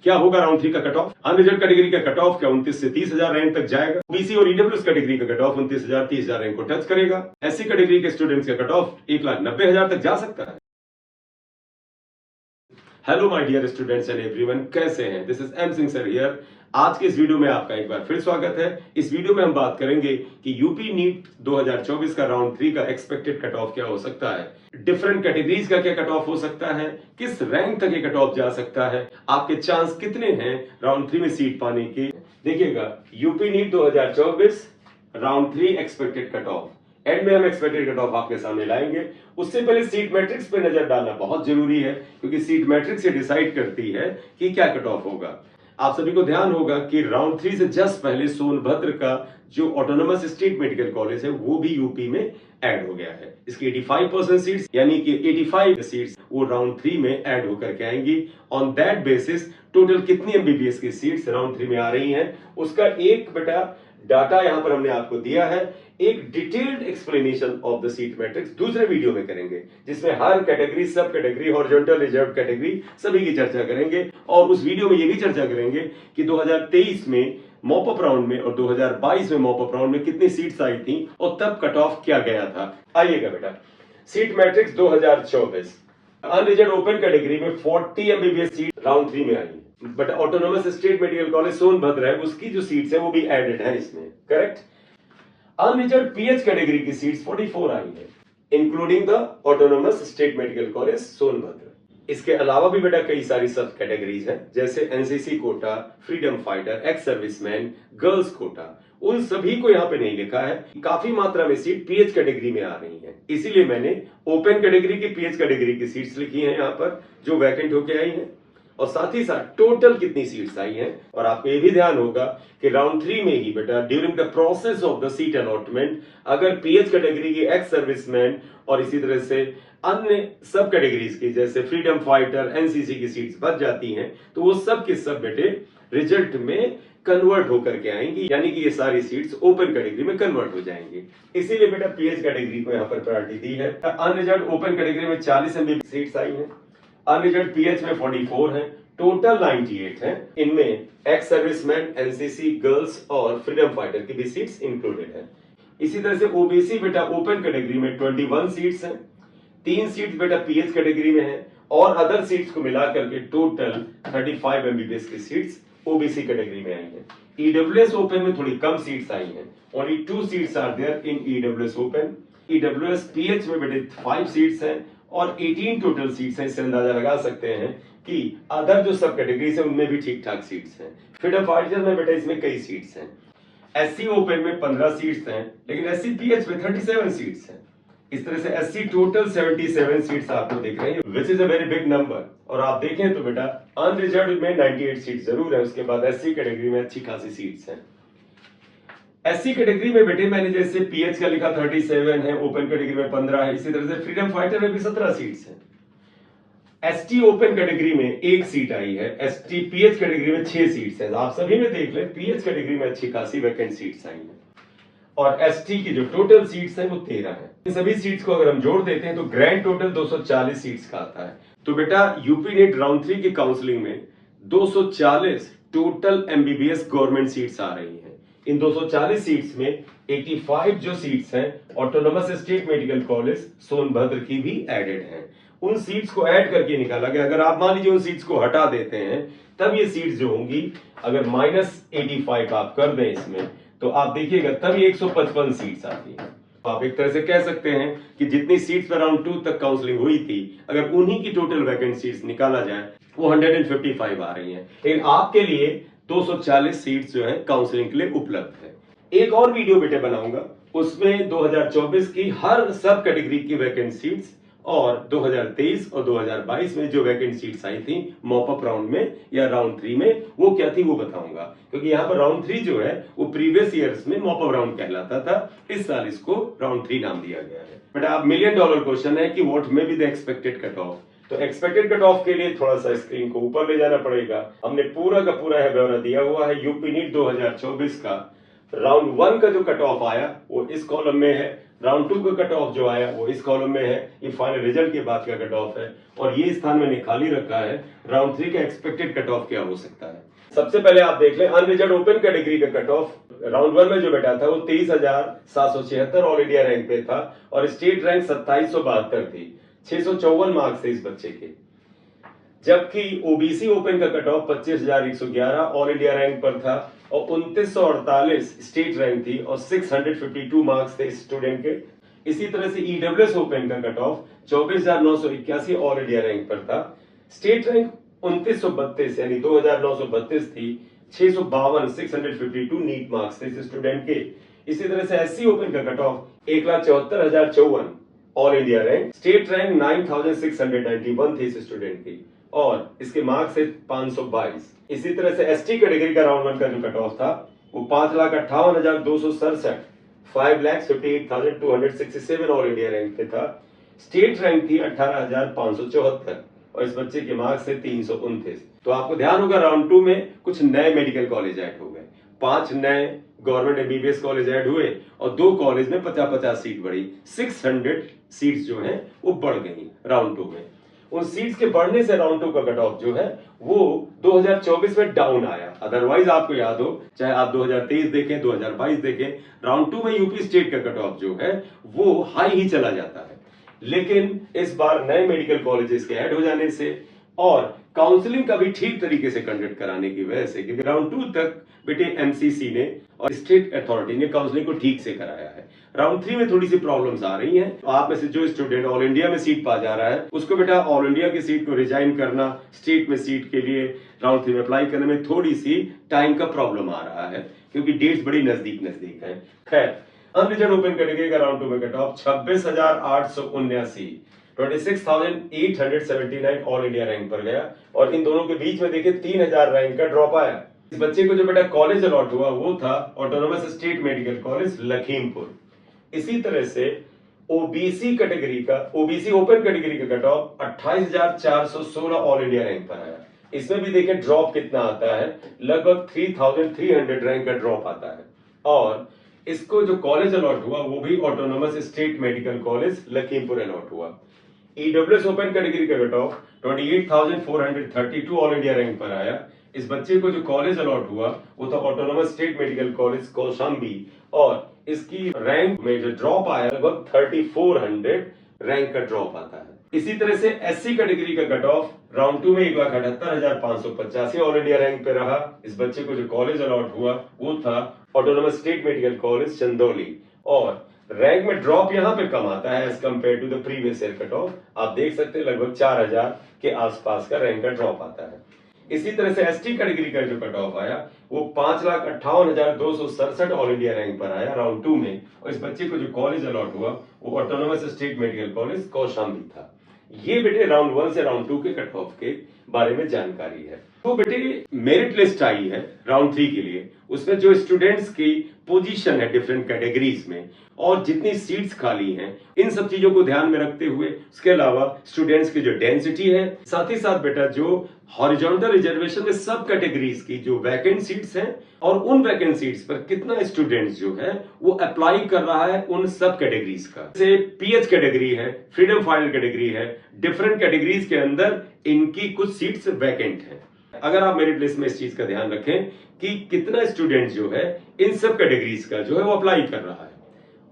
क्या होगा राउंड 3 का कट ऑफ? अनरिजर्व कैटेगरी का कट ऑफ क्या 29 से 30,000 रैंक तक जाएगा? ओबीसी और ईडब्ल्यूएस कैटेगरी का कट ऑफ 29,000 30,000 रैंक को टच करेगा। एससी कैटेगरी के स्टूडेंट्स का कट ऑफ 1,90,000 तक जा सकता है। Hello my dear students and everyone, कैसे हैं? This is M Singh sir here. आज के इस वीडियो में आपका एक बार फिर स्वागत है। इस वीडियो में हम बात करेंगे कि यूपी नीट 2024 का राउंड 3 का एक्सपेक्टेड कट ऑफ क्या हो सकता है, डिफरेंट कैटेगरीज का क्या कट ऑफ हो सकता है, किस रैंक तक ये कट ऑफ जा सकता है, आपके चांस कितने हैं राउंड 3 में सीट पाने के। देखिएगा, UP NEET 2024 round 3 expected cut off, end में हम एक्सपेक्टेड कट ऑफ आपके सामने लाएंगे। उससे पहले सीट मैट्रिक्स पे नजर डालना बहुत जरूरी है, क्योंकि सीट मैट्रिक्स ये डिसाइड करती है कि क्या कट ऑफ होगा। आप सभी को ध्यान होगा कि राउंड 3 से जस्ट पहले सोनभद्र का जो ऑटोनोमस स्टेट मेडिकल कॉलेज है वो भी यूपी में ऐड हो गया है। इसकी 85% सीट्स यानी कि 85 सीट्स वो राउंड 3 में ऐड होकर के आएंगी। ऑन दैट बेसिस टोटल कितनी एमबीबीएस की सीट्स राउंड 3 में आ रही हैं, उसका एक बेटा डाटा यहां पर हमने आपको दिया है। एक detailed explanation of the seat matrix दूसरे वीडियो में करेंगे, जिसमें हर कैटेगरी, सब कैटेगरी, हॉरिजॉन्टल, रिजर्व कैटेगरी सभी की चर्चा करेंगे। और उस वीडियो में यह भी चर्चा करेंगे कि 2023 में मॉप अप राउंड में और 2022 में मॉप अप राउंड में कितनी सीट्स आई थी और तब कट ऑफ क्या गया था। आइएगा बेटा, seat matrix 2024 unreserved open category में 40 एमबीबीएस सीट राउंड 3 में आई, but autonomous state medical college Sonbhadra है, उसकी जो सीट्स है वो भी एडेड है इसमें, करेक्ट। अनरिजर्व पीएच कैटेगरी की सीट्स 44 आई है, including the autonomous state medical college Sonbhadra. इसके अलावा भी बेटा कई सारी सब कैटेगरीज हैं, जैसे NCC quota, freedom fighter, ex serviceman, girls quota, उन सभी को यहाँ पे नहीं लिखा है। काफी मात्रा में सीट पीएच कैटेगरी में आ रही है, इसीलिए मैंने ओपन कैटेगरी की पीएच कैटेगरी की सीट्स लिखी हैं यहाँ पर जो वैकेंट होके आई हैं, और साथ ही साथ टोटल कितनी सीट्स आई हैं। और आपको ये भी ध्यान होगा कि राउंड 3 में ही बेटा during the process of the seat allotment अगर पीएच कैटेगरी की एक्स सर्विसमैन और इसी तरह से अन्य सब कैटेगरीज की जैसे फ्रीडम फाइटर, एनसीसी की सीट्स बच जाती हैं, तो वो सब के सब बेटे रिजल्ट में कन्वर्ट होकर के आएंगी, यानी कि ये सारी सीट्स ओपन कैटेगरी में कन्वर्ट हो जाएंगी। इसीलिए बेटा पीएच कैटेगरी को यहाँ पर प्रायोरिटी दी है। अनरिजर्व ओपन कैटेगरी में 40 एमबीबीएस सीट्स आई हैं, अनरिजर्व पीएच में 44 है, टोटल 98 है। इनमें एक्स सर्विसमैन, एनसीसी, गर्ल्स और फ्रीडम फाइटर की भी सीट्स इंक्लूडेड है। इसी तरह से ओबीसी बेटा ओपन कैटेगरी में 21 सीट्स हैं, 3 सीट्स बेटा पीएच कैटेगरी में है, और अदर सीट्स को मिलाकर के टोटल 35 एमबीबीएस की सीट्स ओबीसी कैटेगरी में आई है। ईडब्ल्यूएस ओपन में थोड़ी कम सीट्स आई हैं, only 2 seats are there in EWS open. EWS PH में बेटे 5 सीट्स हैं और 18 टोटल सीट्स हैं। इससे अंदाजा लगा सकते हैं कि अदर जो सब कैटेगरीज है उनमें भी ठीक ठाक सीट्स हैं। फ्रीडम फाइटर में बेटा इसमें कई सीट्स हैं। एससी ओपन में 15 सीट्स हैं, लेकिन एससी पीएच में 37 सीट्स हैं। इस तरह से एससी टोटल 77 सीट्स आपको दिख रही है, which is a very big number. और आप देखें तो बेटा अनरिजर्व में 98 सीट जरूर है, उसके बाद एससी कैटेगरी में अच्छी खासी सीट्स हैं। एससी कैटेगरी में बेटे मैंने जैसे पीएच का लिखा 37 है, ओपन कैटेगरी में 15 है, इसी तरह से फ्रीडम फाइटर में भी 17 सीट्स हैं। एसटी ओपन कैटेगरी में 1 सीट आई है, एसटी पीएच कैटेगरी में 6 सीट्स हैं। आप सभी में देख लें पीएच कैटेगरी में अच्छी खासी वैकेंट सीट्स आई हैं, और एसटी की जो टोटल सीट्स हैं वो 13 है। इन सभी सीट्स को अगर हम जोड़ देते हैं तो ग्रैंड टोटल 240 सीट्स का आता है। तो बेटा यूपी नीट राउंड 3 की काउंसलिंग में 240 टोटल एमबीबीएस गवर्नमेंट सीट्स आ रही हैं। इन 240 सीट्स में 85 जो सीट्स हैं autonomous state medical college Sonbhadra की भी एडेड हैं। उन सीट्स को ऐड करके निकाला गया। अगर आप मान लीजिए उन सीट्स को हटा देते हैं, तब ये सीट्स जो होंगी, अगर -85 आप कर दें इसमें, तो आप देखिएगा तब ये 155 सीट्स आती हैं। आप एक तरह से कह सकते हैं कि जितनी सीट्स पर राउंड 2 तक काउंसलिंग हुई थी, अगर उन्हीं की टोटल वैकेंट सीट्स निकाला जाए वो 155 आ रही हैं। लेकिन आपके लिए 240 सीट्स जो है काउंसलिंग के लिए उपलब्ध है। एक और वीडियो बेटे बनाऊंगा, उसमें 2024 की हर सब कैटेगरी की वैकेंट सीट्स और 2023 और 2022 में जो वैकेंट सीट्स आई थी मॉप अप राउंड में या राउंड 3 में, वो क्या थी वो बताऊंगा। क्योंकि यहाँ पर राउंड 3 जो है वो प्रीवियस ईयर्स में मॉप अप राउंड कहलाता था, इस साल इसको राउंड 3 नाम दिया गया है। बट अब मिलियन डॉलर क्वेश्चन है कि what may be the expected cut of. तो एक्सपेक्टेड कट ऑफ के लिए थोड़ा सा स्क्रीन को ऊपर ले जाना पड़ेगा। हमने पूरा का पूरा है ब्यौरा दिया हुआ है। यूपी नीट 2024 का राउंड 1 का जो कट ऑफ आया वो इस कॉलम में है, राउंड 2 का कट ऑफ जो आया वो इस कॉलम में है, ये फाइनल रिजल्ट के बाद का कट ऑफ है, और ये स्थान मैंने खाली रखा है राउंड 3 का एक्सपेक्टेड कट ऑफ क्या हो सकता है। सबसे पहले आप देख लें अनरिजर्व ओपन कैटेगरी का कट ऑफ राउंड 1 में जो बैठा था वो 23,776 ऑल इंडिया रैंक पे था, और स्टेट रैंक 2772 थी। 654 मार्क्स थे इस बच्चे के। जबकि ओबीसी ओपन का cut of 25,111 all India rank पर था, और 2948 स्टेट रैंक थी, और 652 मार्क्स थे इस स्टूडेंट के। इसी तरह से ईडब्ल्यूएस ओपन का cut of 24,981 all India rank पर था। स्टेट रैंक 2932 यानी 2,932 थी। 652 नीट मार्क्स थे इस स्टूडेंट के। इसी तरह से एससी ओपन का cut of 1,74,054 all India rank. State rank 9,691 थी इस स्टूडेंट की, और इसके मार्क्स है 522। इसी तरह से एसटी कैटेगरी का राउंड 1 का जो कट ऑफ था वो 5,58,267 5,58,267 ऑल इंडिया रैंक पे था। स्टेट रैंक थी 18,574, और इस बच्चे के मार्क्स थे 329। तो आपको ध्यान होगा राउंड 2 में कुछ नए मेडिकल कॉलेज ऐड हो गए, 5 नए गवर्नमेंट एमबीबीएस कॉलेज ऐड हुए, और 2 कॉलेज में 50-50 सीट बढ़ी। 600 सीट्स जो हैं वो बढ़ गई राउंड 2 में। उन सीट्स के बढ़ने से राउंड 2 का कट ऑफ जो है वो 2024 में डाउन आया। अदरवाइज आपको याद हो, चाहे आप 2023 देखें 2022 देखें, राउंड 2 में यूपी स्टेट का कट ऑफ जो है वो हाई ही चला जाता है। लेकिन इस बार नए मेडिकल कॉलेजेस के ऐड हो जाने से और काउंसलिंग का भी ठीक तरीके से कंडक्ट कराने की वजह से, क्योंकि राउंड 2 तक बेटे एमसीसी ने और स्टेट अथॉरिटी ने काउंसलिंग को ठीक से कराया है। राउंड 3 में थोड़ी सी प्रॉब्लम्स आ रही हैं। तो आप में से जो स्टूडेंट ऑल इंडिया में सीट पा जा रहा है उसको बेटा ऑल इंडिया की सीट को रिजाइन करना, स्टेट में सीट के लिए राउंड 3 में अप्लाई करने में थोड़ी सी टाइम का प्रॉब्लम आ रहा है, क्योंकि डेट्स बड़ी नजदीक है। खैर, अनरिजर्व ओपन कैटेगरी का राउंड 2 में cut off 26,879 26,879 all India rank पर गया, और इन दोनों के बीच में देखिए 3,000 रैंक का ड्रॉप आया। इस बच्चे को जो बेटा कॉलेज अलॉट हुआ वो था autonomous state medical college Lakhimpur. इसी तरह से ओबीसी कैटेगरी का, ओबीसी ओपन कैटेगरी का cut of 28,416 all India rank पर आया। इसमें भी देखिए ड्रॉप कितना आता है, लगभग 3,300 रैंक का ड्रॉप आता है। और इसको जो कॉलेज अलॉट हुआ वो भी autonomous state medical college Lakhimpur allot हुआ। ईडब्ल्यूएस ओपन कैटेगरी का cut off 28,432 all India rank पर आया। इस बच्चे को जो कॉलेज अलॉट हुआ वो था autonomous state medical college Kaushambi, और इसकी रैंक में जो ड्रॉप आया लगभग 3,400 रैंक का ड्रॉप आता है। इसी तरह से एससी कैटेगरी का कट ऑफ राउंड 2 में 1,78,585 ऑल इंडिया रैंक पे रहा। इस बच्चे को जो कॉलेज अलॉट हुआ वो था autonomous state medical college Chandauli, और रैंक में ड्रॉप यहां पे कम आता है as compare to the previous year cut off. आप देख सकते हैं लगभग 4,000 के आसपास का रैंक का ड्रॉप आता है। इसी तरह से एसटी कैटेगरी का जो कट ऑफ आया वो 5,58,267 ऑल इंडिया रैंक पर आया राउंड 2 में, और इस बच्चे को जो कॉलेज अलॉट हुआ वो autonomous state medical college Kaushambi था। ये बेटे राउंड 1 से राउंड 2 के कट ऑफ के बारे में जानकारी है। तो बेटे मेरिट लिस्ट आई है राउंड 3 के लिए, उसमें जो स्टूडेंट्स की पोजीशन है डिफरेंट कैटेगरीज में और जितनी सीट्स खाली हैं, इन सब चीजों को ध्यान में रखते हुए, उसके अलावा स्टूडेंट्स की जो डेंसिटी है, साथ ही साथ बेटा जो हॉरिजॉन्टल रिजर्वेशन में सब कैटेगरीज की जो वैकेंट सीट्स हैं और उन वैकेंट सीट्स पर कितना स्टूडेंट्स जो है वो अप्लाई कर रहा है उन सब कैटेगरीज का। जैसे पीएच कैटेगरी है, फ्रीडम फाइनल कैटेगरी है, डिफरेंट कैटेगरीज के अंदर इनकी कुछ सीट्स वैकेंट हैं। अगर आप मेरिट लिस्ट में इस चीज का ध्यान रखें कि कितना स्टूडेंट जो है इन सब कैटेगरीज का जो है वो अप्लाई कर रहा है,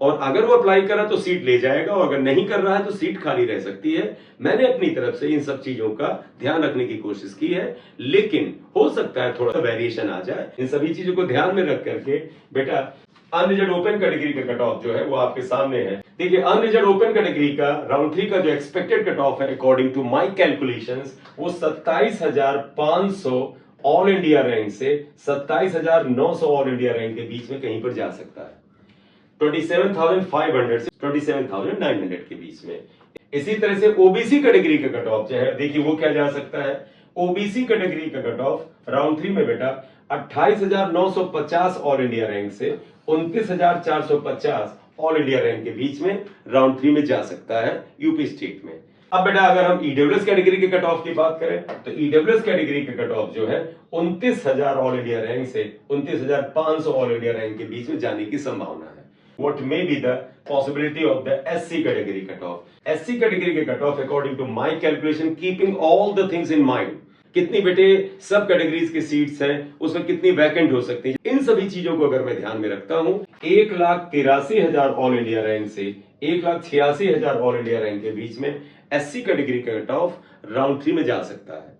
और अगर वो अप्लाई करा तो सीट ले जाएगा, और अगर नहीं कर रहा है तो सीट खाली रह सकती है। मैंने अपनी तरफ से इन सब चीजों का ध्यान रखने की कोशिश की है, लेकिन हो सकता है थोड़ा सा वेरिएशन आ जाए। इन सभी चीजों को ध्यान में रख करके बेटा अनरिजर्व ओपन कैटेगरी का कट ऑफ जो है वो आपके सामने है। देखिए अनरिजर्व ओपन कैटेगरी का राउंड 3 का जो एक्सपेक्टेड कट ऑफ है अकॉर्डिंग टू माय कैलकुलेशंस वो 27,500 ऑल इंडिया रैंक से 27,900 ऑल इंडिया रैंक के बीच में कहीं पर जा सकता है। 27,500 से 27,900 के बीच में। इसी तरह से ओबीसी कैटेगरी का कट ऑफ जो है देखिए वो क्या जा सकता है। ओबीसी कैटेगरी का कट ऑफ राउंड 3 में बेटा 28,950 ऑल इंडिया रैंक से 29,450 ऑल इंडिया रैंक के बीच में राउंड 3 में जा सकता है यूपी स्टेट में। अब बेटा अगर हम ईडब्ल्यूएस कैटेगरी के कट ऑफ की बात करें तो ईडब्ल्यूएस कैटेगरी के कट ऑफ जो है 29,000 ऑल इंडिया रैंक से 29,500 ऑल इंडिया रैंक के बीच में जाने की संभावना है। what may be the possibility of the SC category cutoff. SC category के cutoff according to my calculation, keeping all the things in mind, कितनी बेटे सब कैटेगरीज की सीट्स हैं, उसमें कितनी वैकेंट हो सकती है, इन सभी चीजों को अगर मैं ध्यान में रखता हूं, 1,83,000 ऑल इंडिया रैंक से 1,86,000 ऑल इंडिया रैंक के बीच में SC कैटेगरी का कट ऑफ राउंड 3 में जा सकता है।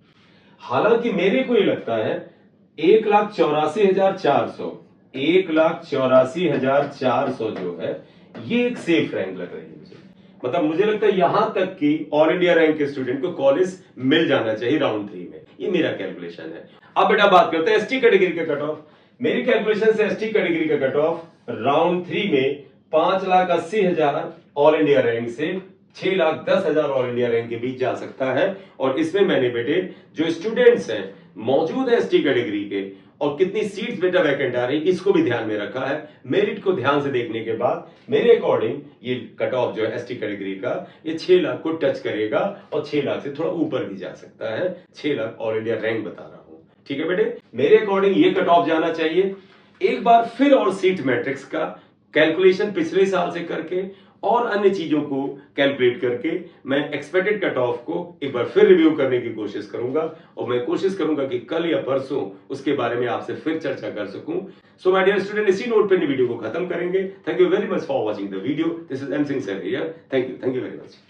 हालांकि मेरे को ये लगता है 1,84,400 1,84,400 जो है ये एक सेफ रैंक लग रही है मुझे। मतलब मुझे लगता है यहां तक कि ऑल इंडिया रैंक के स्टूडेंट को कॉलेज मिल जाना चाहिए राउंड 3 में। ये मेरा कैलकुलेशन है। अब बेटा बात करते हैं एसटी कैटेगरी का कट ऑफ। मेरी कैलकुलेशन से एसटी कैटेगरी का कट ऑफ राउंड 3 में 5,80,000 ऑल इंडिया रैंक से 6,10,000 ऑल इंडिया रैंक के बीच जा सकता है। और इसमें मैंने बेटे जो स्टूडेंट्स हैं मौजूद है एसटी कैटेगरी के और कितनी सीट्स बेटा वैकेंट आ रही इसको भी ध्यान में रखा है। मेरिट को ध्यान से देखने के बाद मेरे अकॉर्डिंग ये कट ऑफ जो है एसटी कैटेगरी का ये 6 लाख को टच करेगा और 6 लाख से थोड़ा ऊपर भी जा सकता है। 6 लाख ऑल इंडिया रैंक बता रहा हूं, ठीक है बेटे। मेरे अकॉर्डिंग ये कट ऑफ जाना चाहिए। एक बार फिर और सीट मैट्रिक्स का कैलकुलेशन पिछले साल से करके और अन्य चीजों को कैलकुलेट करके मैं एक्सपेक्टेड कट ऑफ को एक बार फिर रिव्यू करने की कोशिश करूंगा और मैं कोशिश करूंगा कि कल या परसों उसके बारे में आपसे फिर चर्चा कर सकूं। सो माय डियर स्टूडेंट, इसी नोट पे वीडियो को खत्म करेंगे। Thank you very much for watching the video. This is M Singh sir here. Thank you very much.